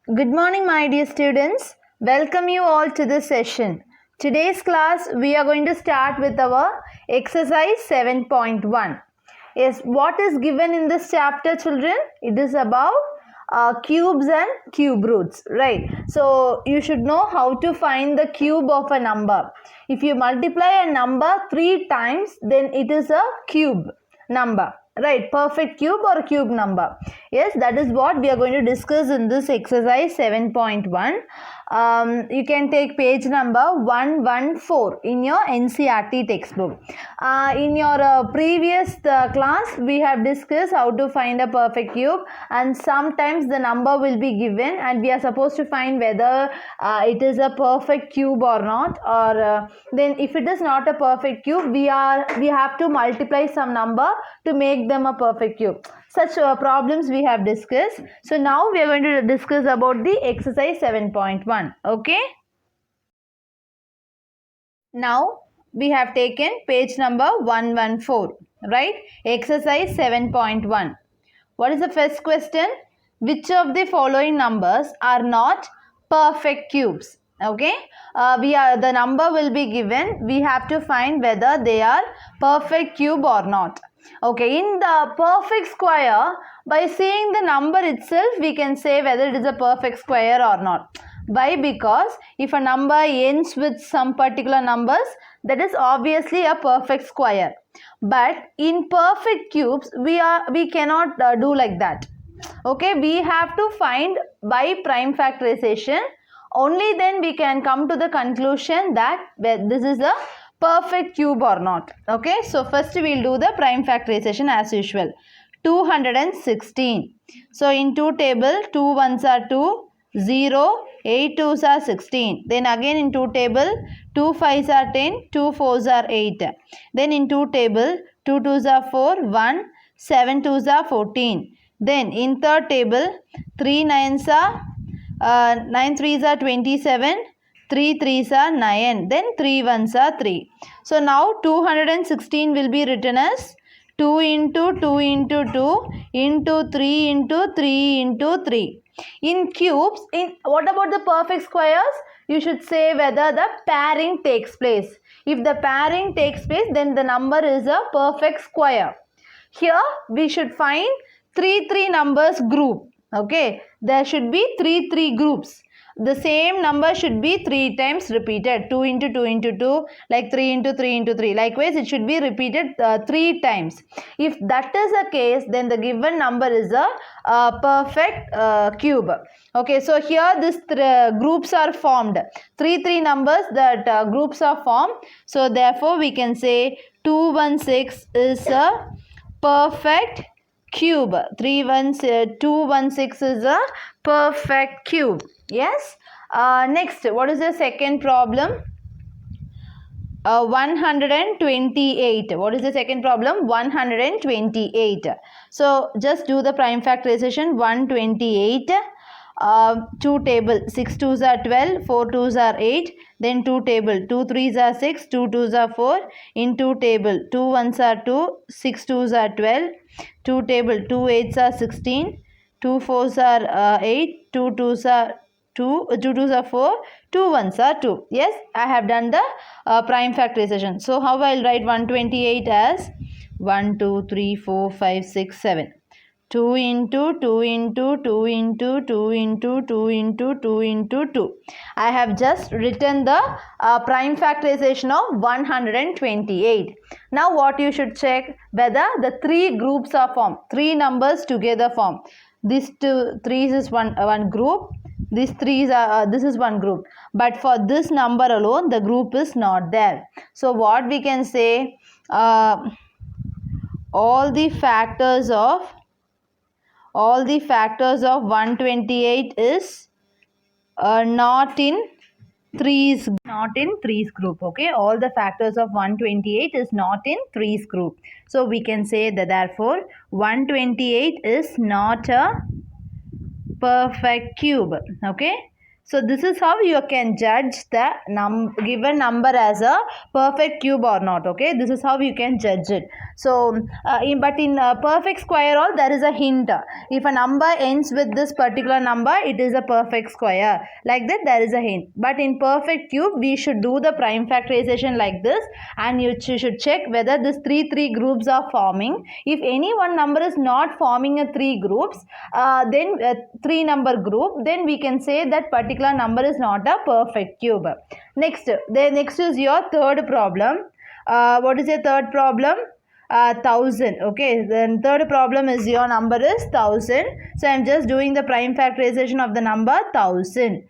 Good morning, my dear students. Welcome you all to this session. Today's class, we are going to start with our exercise 7.1. Yes, what is given in this chapter, children? It is about cubes and cube roots, right? So, you should know how to find the cube of a number. If you multiply a number 3 times, then it is a cube number. Right, perfect cube or cube number. Yes, that is what we are going to discuss in this exercise 7.1. You can take page number 114 in your NCERT textbook. In your previous class, we have discussed how to find a perfect cube, and sometimes the number will be given and we are supposed to find whether it is a perfect cube or not, or then if it is not a perfect cube, we have to multiply some number to make them a perfect cube. Such problems we have discussed. So now we are going to discuss about the exercise 7.1. Okay. Now we have taken page number 114. Right. Exercise 7.1. What is the first question? Which of the following numbers are not perfect cubes? Okay, the number will be given. We have to find whether they are perfect cube or not. Okay, in the perfect square, by seeing the number itself, we can say whether it is a perfect square or not. Why? Because if a number ends with some particular numbers, that is obviously a perfect square. But in perfect cubes, we cannot do like that. Okay, we have to find by prime factorization. Only then we can come to the conclusion that this is a perfect cube or not. Okay, so first we will do the prime factorization as usual. 216. So in 2 table, 2 ones are 2, 0, 8 twos are 16. Then again in 2 table, 2 fives are 10, 2 fours are 8. Then in 2 table, 2 twos are 4, 1, 7 twos are 14. Then in third table, 3 nines are 9 threes are 27, 3 threes are 9, then 3 ones are 3. So now 216 will be written as 2 into 2 into 2 into 3 into 3 into 3. In cubes, what about the perfect squares? You should say whether the pairing takes place. If the pairing takes place, then the number is a perfect square. Here we should find 3 numbers group. Okay, there should be 3 groups. The same number should be 3 times repeated. 2 into 2 into 2, like 3 into 3 into 3. Likewise, it should be repeated 3 times. If that is the case, then the given number is a perfect cube. Okay, so here these groups are formed. 3 numbers that groups are formed. So therefore, we can say 216 is a perfect cube. 216 is a perfect cube. Yes. Next, what is the second problem? 128. What is the second problem? 128. So just do the prime factorization. 128. 2 table, 6 twos are 12, 4 twos are 8, then 2 table, 2 threes are 6, 2 twos are 4, in 2 table, 2 ones are 2, 6 twos are 12, 2 table, 2 eights are 16, 2 fours are 8, 2 twos are 2 twos are 4, 2 ones are 2. Yes, I have done the prime factorization. So how I will write 128 as 1, 2, 3, 4, 5, 6, 7. 2 into 2 into 2 into 2 into 2 into 2 into 2. I have just written the prime factorization of 128. Now what you should check, whether the 3 groups are formed. 3 numbers together form. This 3 is one group. These 3 are this is one group. But for this number alone, the group is not there. So what we can say, all the factors of 128 is not in 3's group. Okay, all the factors of 128 is not in 3's group. So we can say that therefore 128 is not a perfect cube. Okay, So this is how you can judge the given number as a perfect cube or not. Okay, this is how you can judge it. So but in perfect square all, there is a hint. If a number ends with this particular number, it is a perfect square. Like that, there is a hint. But in perfect cube, we should do the prime factorization like this, and you should check whether these three groups are forming. If any one number is not forming a three groups, then three number group, then we can say that particular number is not a perfect cube. Next is your third problem. What is your third problem? 1000. Okay, then third problem is your number is 1000. So I am just doing the prime factorization of the number 1000.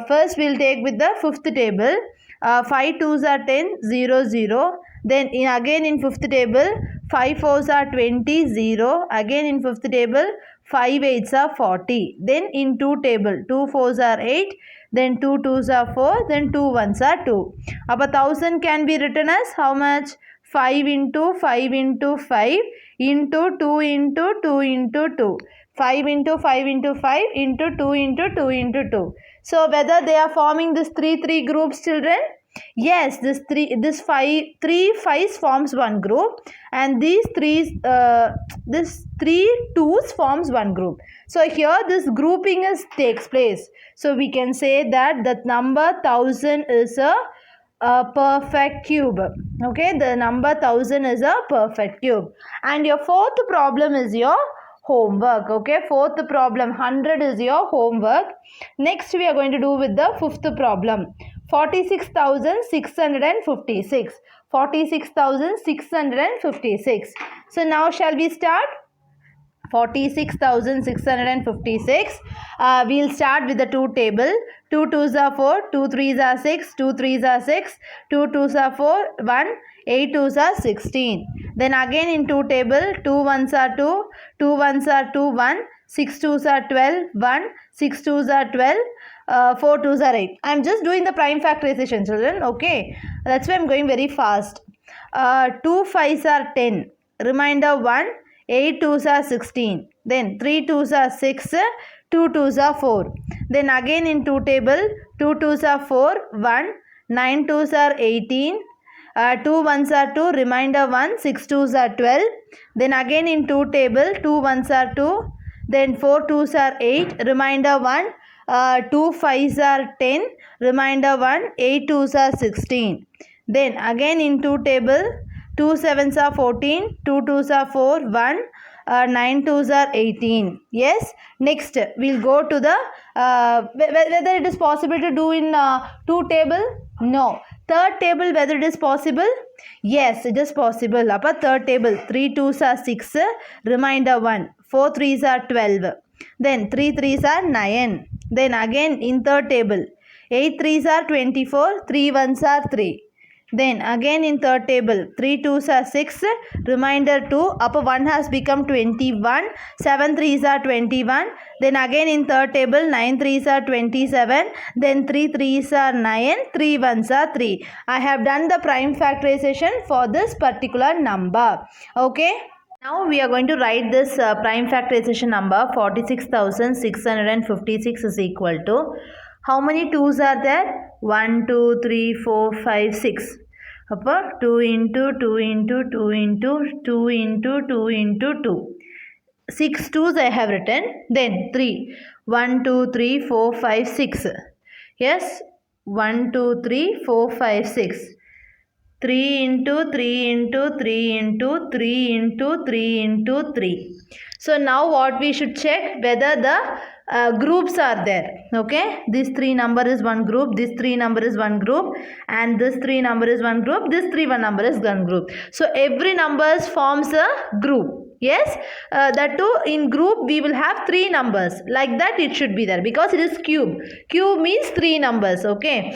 First we'll take with the fifth table. 5 2s are 10, 0 0. Then again in fifth table, 5 4s are 20, 0. Again in fifth table, 5 8s are 40. Then in 2 table, 2 4s are 8. Then 2 2s are 4. Then 2 1s are 2. Now 1000 can be written as how much? 5 into 5 into 5 into 2 into 2 into 2. 5 into 5 into 5 into 2 into 2 into 2. So whether they are forming this three groups, children? Yes, three fives forms one group, and these three twos forms one group. So here this grouping takes place. So we can say that the number 1000 is a perfect cube. Okay, the number 1000 is a perfect cube. And your fourth problem is your homework. Okay, fourth problem, 100 is your homework. Next we are going to do with the fifth problem. 46,656. 46,656. So now shall we start? 46,656. We'll start with the 2 table. 2 2s are 4, 2 3s are 6, 2 3s are 6, 2 2s are 4, 1, 8 2s are 16. Then again in 2 table, 2 1s are 2, 2 1s are 2, 1, 6 2s are 12, 1, 6 2s are 12, 4 2s are 8. I'm just doing the prime factorization, children. Okay, that's why I'm going very fast. 2 5s are 10, remainder 1, 8 2s are 16. Then 3 2s are 6, 2 2s are 4. Then again in 2 table, 2 2s are 4, 1, 9 2s are 18, 2 1s are 2, remainder 1, 6 2s are 12. Then again in 2 table, 2 1s are 2, then 4 2s are 8, remainder 1, 2 5s are 10, remainder 1, 8 2s are 16. Then again in 2 table, 2 7s are 14, 2 2s are 4, 1, 9 2s are 18. Yes. Next we'll go to the whether it is possible to do in 2 table. No. Third table, whether it is possible. Yes, it is possible. Upper third table, 3 2s are 6, remainder 1, 4 3s are 12. Then 3 3s are 9. Then again in third table, 8 3s are 24, 3 1s are 3. Then again in third table, 3 2s are 6, remainder 2, upper 1 has become 21, 7 3s are 21. Then again in third table, 9 3s are 27, then 3 3s are 9, 3 1s are 3. I have done the prime factorization for this particular number. Okay. Now we are going to write this prime factorization number 46,656 is equal to, how many 2s are there? 1, 2, 3, 4, 5, 6. Upper 2 into 2 into 2 into 2 into 2 into 2. 6 2s I have written. Then 3. 1, 2, 3, 4, 5, 6. Yes. 1, 2, 3, 4, 5, 6. 3 into 3 into 3 into 3 into 3 into 3. So now what we should check, whether the groups are there. Okay, this 3 number is one group, this 3 number is one group, and this 3 number is one group, this 3 one number is one group. So every number forms a group. Yes, that too in group we will have 3 numbers, like that it should be there, because it is cube. Cube means 3 numbers. Okay,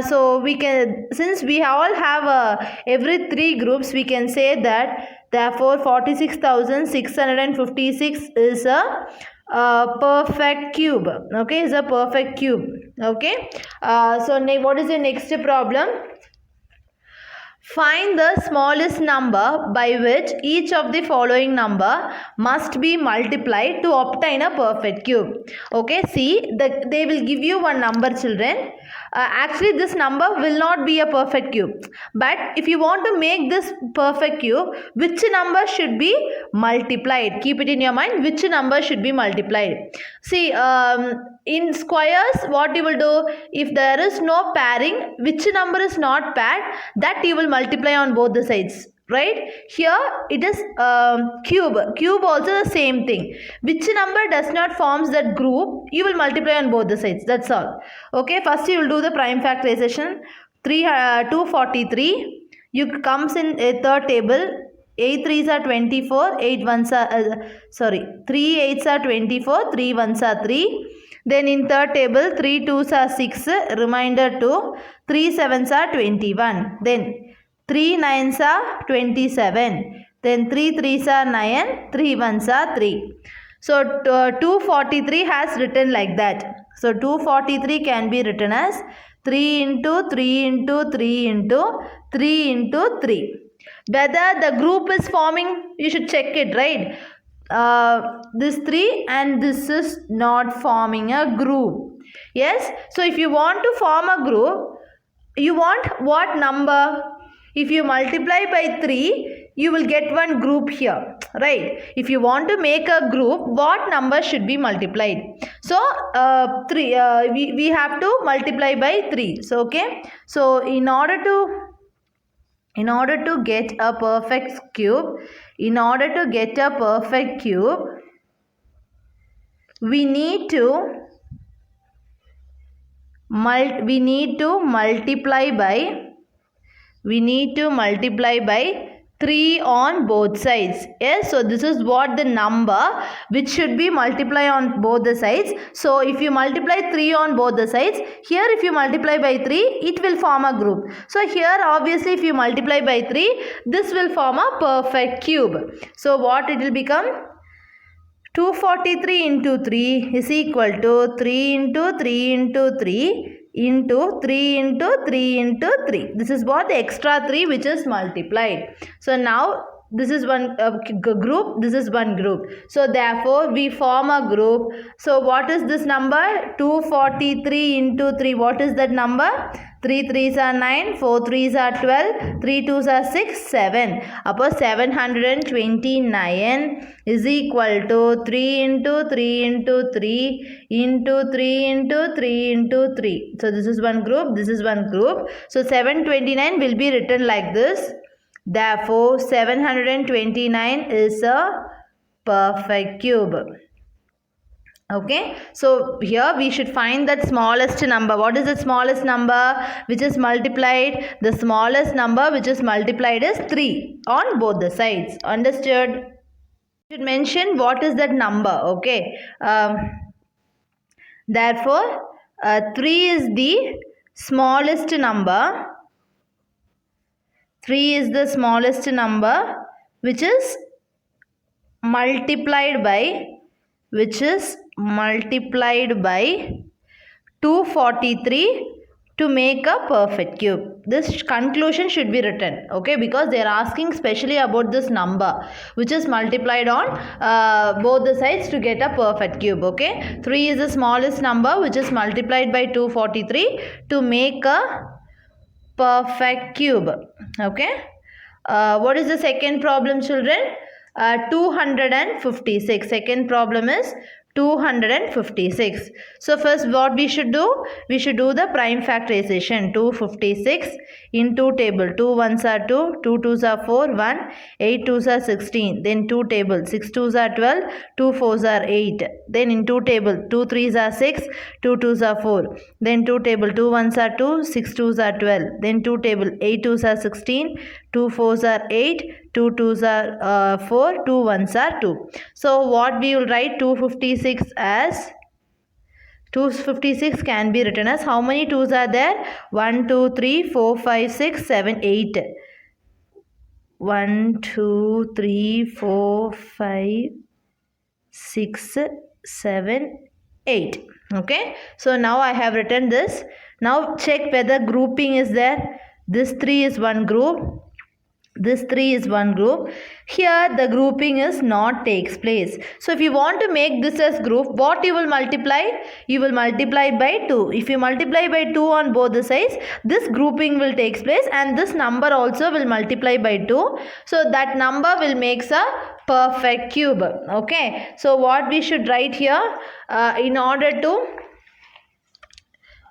so we can, since we all have every 3 groups, we can say that therefore 46,656 is a perfect cube. Okay, is a perfect cube. Okay, so what is the next problem? Find the smallest number by which each of the following number must be multiplied to obtain a perfect cube. Okay, see, they will give you one number, children. Actually, this number will not be a perfect cube. But if you want to make this perfect cube, which number should be multiplied? Keep it in your mind, which number should be multiplied. See, in squares, what you will do, if there is no pairing, which number is not paired, that you will multiply on both the sides, right? Here it is cube also the same thing. Which number does not forms that group, you will multiply on both the sides, that's all. Okay, first you will do the prime factorization. 243, you comes in a third table. 8 3s are 24, 8 1s are 3 8s are 24, 3 1s are 3. Then in third table, 3 2s are 6, remainder 2, 3 7s are 21. Then 3 9s are 27. Then 3 3s are 9, 3 1s are 3. So 243 has written like that. So 243 can be written as 3 into 3 into 3 into 3 into 3. Whether the group is forming, you should check it, right? This 3 and this is not forming a group. Yes, so if you want to form a group, you want what number? If you multiply by 3, you will get one group here, right? If you want to make a group, what number should be multiplied? So 3 we have to multiply by 3. So okay, so in order to get a perfect cube, we need to multiply by 3 on both sides. Yes, so this is what the number which should be multiplied on both the sides. So if you multiply 3 on both the sides, here if you multiply by 3, it will form a group. So here obviously if you multiply by 3, this will form a perfect cube. So what it will become? 243 into 3 is equal to 3 into 3 into 3 into 3 into 3 into 3. This is what the extra 3 which is multiplied. So now this is one group, this is one group. So therefore we form a group. So what is this number? 243 into 3. What is that number? 3 3s are 9, 4 3s are 12, 3 2s are 6, 7. Upon 729 is equal to 3 into 3 into 3 into 3 into 3 into 3. So this is one group, this is one group. So 729 will be written like this. Therefore 729 is a perfect cube. Okay, so here we should find that smallest number. What is the smallest number which is multiplied? The smallest number which is multiplied is 3 on both the sides. Understood? You should mention what is that number. Okay, therefore 3 is the smallest number. 3 is the smallest number which is multiplied by 243 to make a perfect cube. This conclusion should be written, okay, because they are asking specially about this number which is multiplied on both the sides to get a perfect cube. Okay, 3 is the smallest number which is multiplied by 243 to make a perfect cube. Okay, what is the second problem, children? 256. Second problem is 256. So first what we should do? We should do the prime factorization. 256 into table. 2 1s are 2, 2 2s are 4, 1, 8 2s are 16. Then 2 table. 6 2s are 12, 2 4s are 8. Then in 2 table, 2 3s are 6, 2 2s are 4. Then 2 table, 2 1s are 2, 6 2s are 12. Then 2 table, 8 2s are 16, 2 4s are 8, 2 2s are 4, 2 1s are 2. So what we will write 256 as? 256 can be written as, how many 2s are there? 1 2 3 4 5 6 7 8. 1 2 3 4 5 6 7 8. Okay, so now I have written this. Now check whether grouping is there. This 3 is one group. This 3 is one group. Here the grouping is not takes place. So if you want to make this as group, what you will multiply? You will multiply by 2. If you multiply by 2 on both the sides, this grouping will takes place and this number also will multiply by 2. So that number will make a perfect cube. Okay. So what we should write here in order to,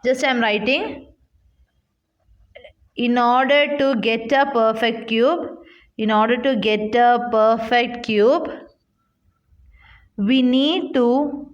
just I am writing, in order to get a perfect cube, we need to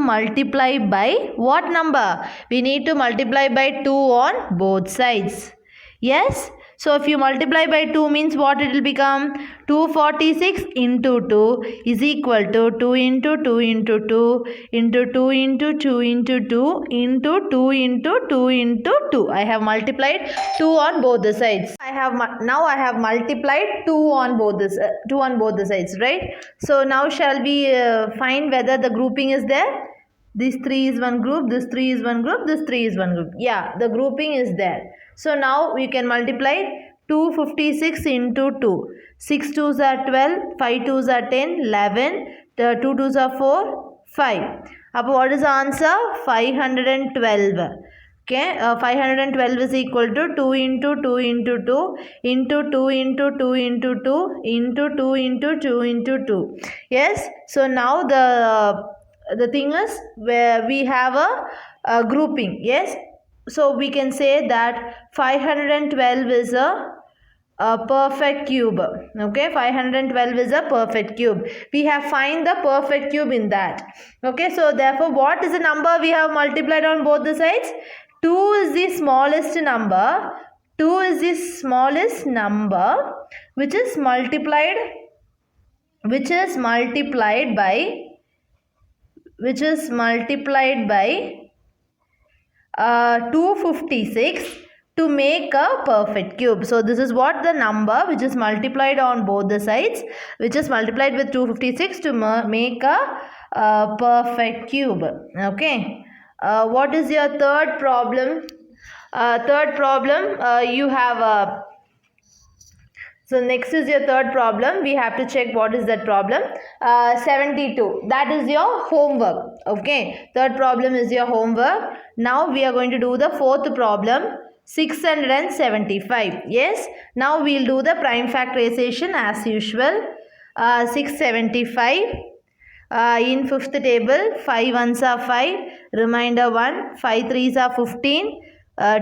multiply by what number? We need to multiply by 2 on both sides. Yes. So if you multiply by 2 means what it will become? 246 into 2 is equal to 2 into 2 into 2 into 2 into 2 into 2 into 2 into 2 into 2. I have multiplied 2 on both the sides. Now I have multiplied 2 on both the sides, right? So now shall we find whether the grouping is there? This 3 is one group, this 3 is one group, this 3 is one group. Yeah, the grouping is there. So now we can multiply 256 into 2. 6 2s are 12, 5 2s are 10, 11, 2 2s are 4, 5. What is the answer? 512. Okay, 512 is equal to 2 into 2 into 2 into 2 into 2 into 2 into 2 into 2 into 2. Yes, so now the thing is where we have a grouping. Yes, so we can say that 512 is a perfect cube. Okay, 512 is a perfect cube. We have find the perfect cube in that. Okay, so therefore what is the number we have multiplied on both the sides? 2 is the smallest number. 2 is the smallest number which is multiplied by 256 to make a perfect cube. So this is what the number which is multiplied on both the sides, which is multiplied with 256 to make a perfect cube. Okay. What is your third problem? You have so next is your third problem. We have to check what is that problem. 72. That is your homework. Okay. Third problem is your homework. Now we are going to do the fourth problem. 675. Yes. Now we will do the prime factorization as usual. 675. In fifth table, 5 1s are 5. Remainder 1. 5 3s are 15.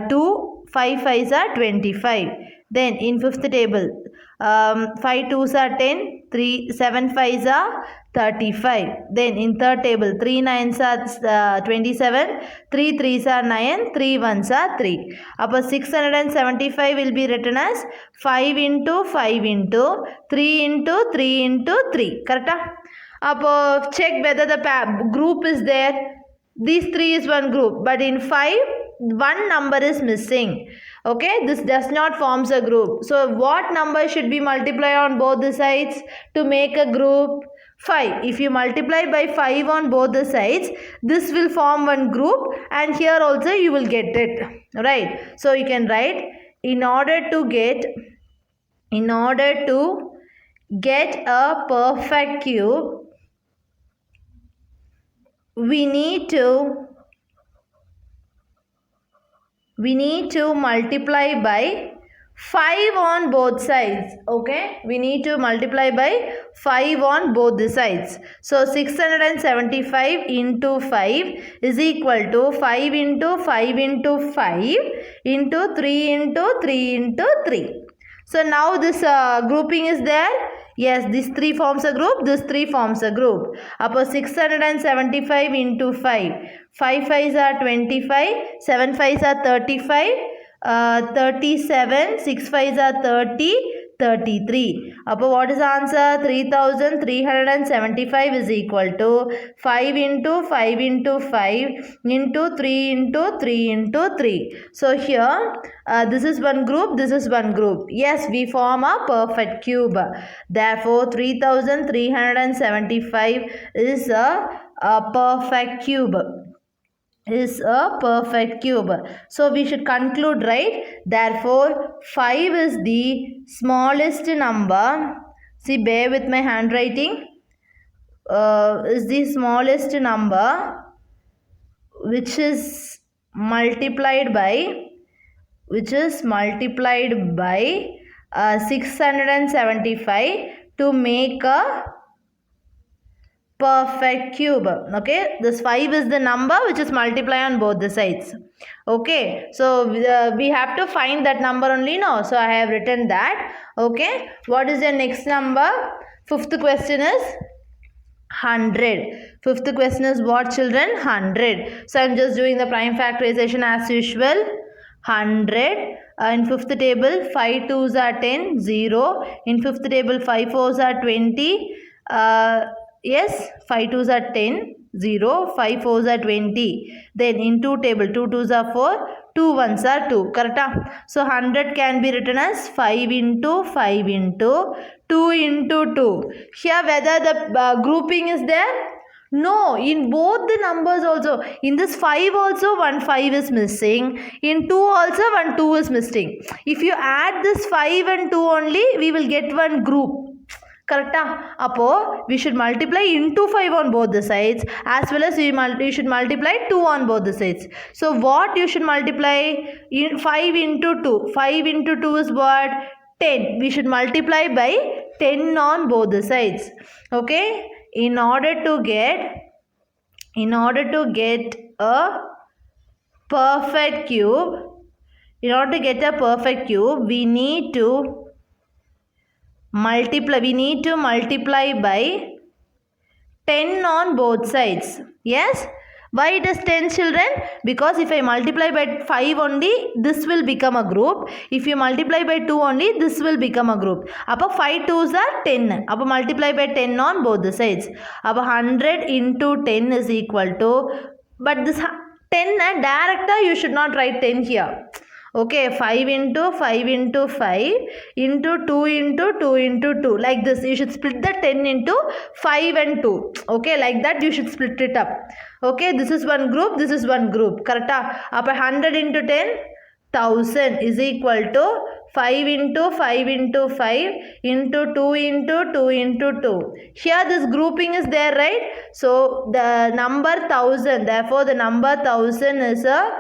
2. 5 5s are 25. Then in fifth table, 5 2s are 10, 7 5s are 35. Then in third table, 3 9s are 27, 3 3s are 9, 3 1s are 3. Upper 675 will be written as 5 into 5 into 3 into 3 into 3. Correct? Upper check whether the group is there. These 3 is one group, but in 5, one number is missing. Okay, this does not forms a group. So what number should be multiplied on both the sides to make a group? 5. If you multiply by 5 on both the sides, this will form one group, and here also you will get it. Right. So you can write, in order to get a perfect cube, we need to multiply by 5 on both sides. Okay, we need to multiply by 5 on both the sides. So 675 into 5 is equal to 5 into 5 into 5 into 3 into 3 into 3. So now this grouping is there. Yes, this 3 forms a group, this 3 forms a group. Upper 675 into 5. 5 5s are 25, 7 5s are 35, 37, 6 5s are 30, 33. Upper what is the answer? 3375 is equal to 5 into 5 into 5 into 3 into 3 into 3. So here this is one group, this is one group. Yes, we form a perfect cube. Therefore 3375 is a perfect cube. is a perfect cube. So we should conclude, right? Therefore, 5 is the smallest number. See, bear with my handwriting. Is the smallest number which is multiplied by 675 to make a perfect cube. Okay, this 5 is the number which is multiplied on both the sides. Okay, so we have to find that number only, no? So I have written that. Okay, what is the next number? Fifth question is 100. Fifth question is what, children? 100. So I am just doing the prime factorization as usual. 100. In fifth table, 5 2s are 10, 0. In fifth table, 5 4s are 20. Yes, 5 2s are 10, 0. 5 4s are 20. Then in 2 table, 2 2s are 4. 2 1s are 2. Correct? So 100 can be written as 5 into 5 into 2 into 2. Here whether the grouping is there? No, in both the numbers also. In this 5 also one 5 is missing. In 2 also one 2 is missing. If you add this 5 and 2 only, we will get one group. Correct? Appo, we should multiply into 5 on both the sides, as well as we should multiply 2 on both the sides. So what you should multiply? 5 into 2. 5 into 2 is what? 10. We should multiply by 10 on both the sides. Okay? In order to get a perfect cube, we need to multiply by 10 on both sides. Yes? Why it is 10, children? Because if I multiply by 5 only, this will become a group. If you multiply by 2 only, this will become a group. Appo 5 2s are 10. Appo multiply by 10 on both the sides. Appo 100 into 10 is equal to, but this 10 director, you should not write 10 here. Okay, 5 into 5 into 5 into 2 into 2 into 2. Like this, you should split the 10 into 5 and 2. Okay, like that you should split it up. Okay, this is one group, this is one group. Correct? Up 100 into 10, 1000 is equal to 5 into 5 into 5 into 2 into 2 into 2. Here this grouping is there, right? So the number 1000, therefore the number 1000 is a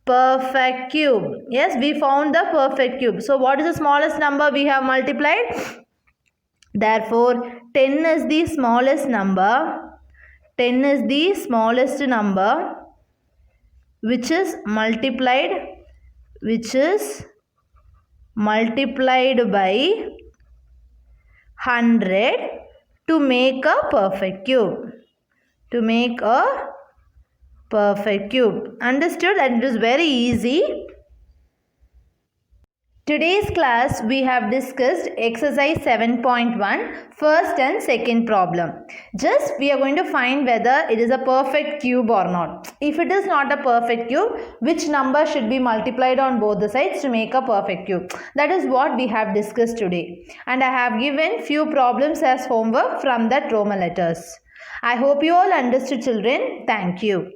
perfect cube. Yes, we found the perfect cube. So what is the smallest number we have multiplied? Therefore 10 is the smallest number. 10 is the smallest number which is multiplied by 100 to make a perfect cube. Understood? And it is very easy. Today's class we have discussed exercise 7.1, first and second problem. Just we are going to find whether it is a perfect cube or not. If it is not a perfect cube, which number should be multiplied on both the sides to make a perfect cube? That is what we have discussed today. And I have given few problems as homework from that Roman letters. I hope you all understood, children. Thank you.